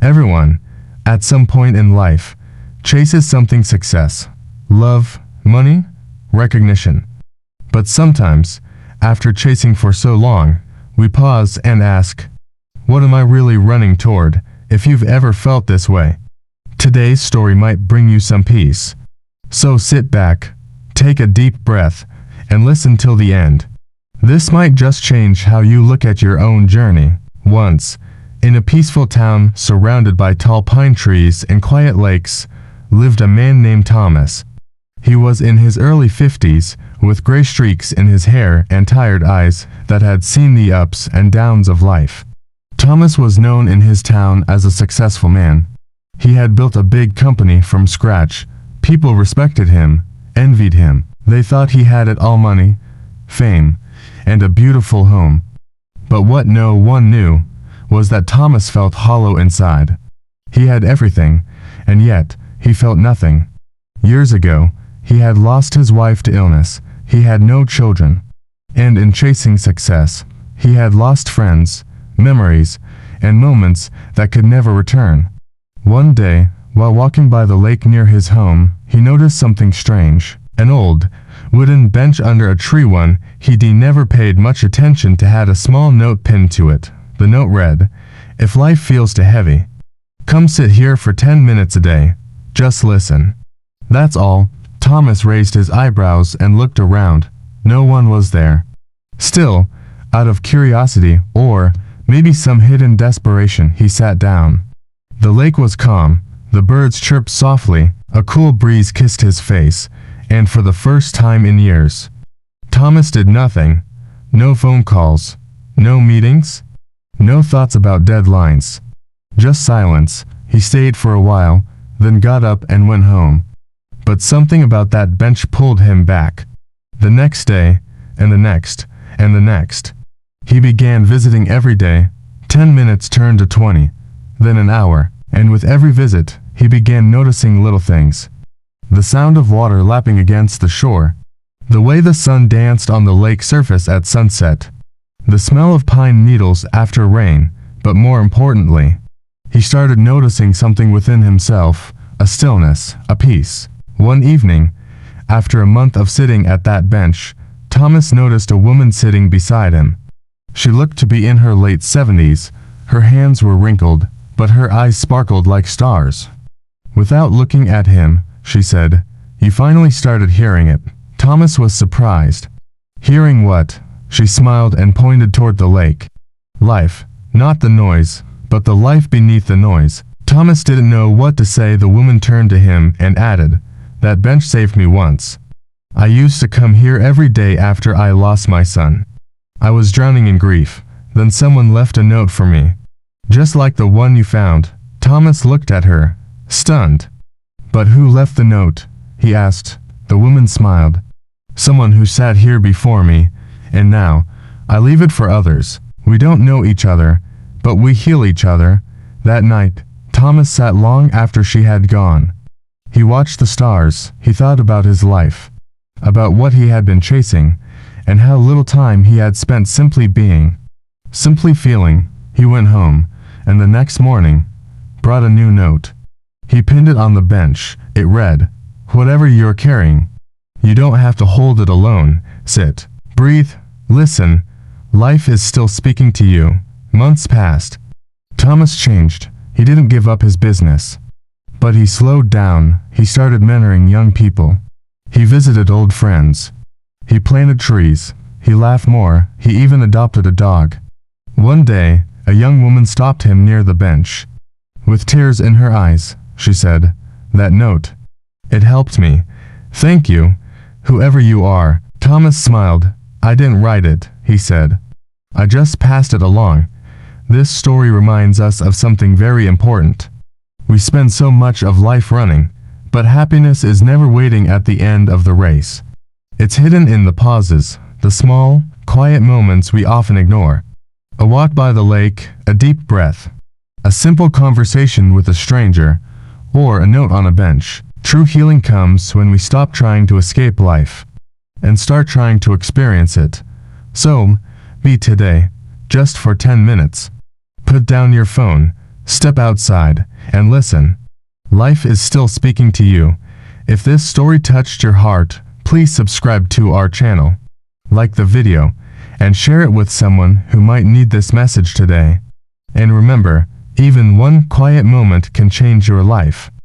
Everyone, at some point in life, chases something: success, love, money, recognition. But sometimes, after chasing for so long, we pause and ask, what am I really running toward? If you've ever felt this way, today's story might bring you some peace. So sit back, take a deep breath, and listen till the end. This might just change how you look at your own journey. Once, in a peaceful town surrounded by tall pine trees and quiet lakes, lived a man named Thomas. He was in his early 50s, with gray streaks in his hair and tired eyes that had seen the ups and downs of life. Thomas was known in his town as a successful man. He had built a big company from scratch. People respected him, envied him. They thought he had it all: money, fame, and a beautiful home. But what no one knew was that Thomas felt hollow inside. He had everything, and yet he felt nothing. Years ago, he had lost his wife to illness. He had no children. And in chasing success, he had lost friends, memories, and moments that could never return. One day, while walking by the lake near his home, he noticed something strange. An old, wooden bench under a tree. One he'd never paid much attention to had a small note pinned to it. The note read, "If life feels too heavy, come sit here for 10 minutes a day. Just listen." That's all. Thomas raised his eyebrows and looked around. No one was there. Still, out of curiosity, or maybe some hidden desperation, he sat down. The lake was calm. The birds chirped softly. A cool breeze kissed his face. And for the first time in years, Thomas did nothing. No phone calls. No meetings. No thoughts about deadlines. Just silence. He stayed for a while, then got up and went home. But something about that bench pulled him back. The next day, and the next, and the next. He began visiting every day. 10 minutes turned to 20, then an hour, and with every visit, he began noticing little things. The sound of water lapping against the shore. The way the sun danced on the lake surface at sunset. The smell of pine needles after rain, but more importantly, he started noticing something within himself, a stillness, a peace. One evening, after a month of sitting at that bench, Thomas noticed a woman sitting beside him. She looked to be in her late 70s. Her hands were wrinkled, but her eyes sparkled like stars. Without looking at him, she said, "You finally started hearing it." Thomas was surprised. Hearing what? She smiled and pointed toward the lake. Life, not the noise, but the life beneath the noise. Thomas didn't know what to say. The woman turned to him and added, "That bench saved me once. I used to come here every day after I lost my son. I was drowning in grief. Then someone left a note for me. Just like the one you found." Thomas looked at her, stunned. "But who left the note?" he asked. The woman smiled. "Someone who sat here before me, and now I leave it for others. We don't know each other, but we heal each other." That night, Thomas sat long after she had gone. He watched the stars. He thought about his life, about what he had been chasing, and how little time he had spent simply being, simply feeling. He went home, and the next morning brought a new note. He pinned it on the bench. It read, "Whatever you're carrying, you don't have to hold it alone. Sit, breathe, listen. Life is still speaking to you." Months passed. Thomas changed. He didn't give up his business, but he slowed down. He started mentoring young people. He visited old friends. He planted trees. He laughed more. He even adopted a dog. One day, a young woman stopped him near the bench. With tears in her eyes, she said, "That note, it helped me. Thank you, whoever you are." Thomas smiled. "I didn't write it," he said. "I just passed it along." This story reminds us of something very important. We spend so much of life running, but happiness is never waiting at the end of the race. It's hidden in the pauses, the small, quiet moments we often ignore. A walk by the lake, a deep breath, a simple conversation with a stranger, or a note on a bench. True healing comes when we stop trying to escape life and start trying to experience it. So, be today, just for 10 minutes. Put down your phone, Step outside and listen. Life is still speaking to you. If this story touched your heart, please subscribe to our channel, like the video, and share it with someone who might need this message today. And remember, even one quiet moment can change your life.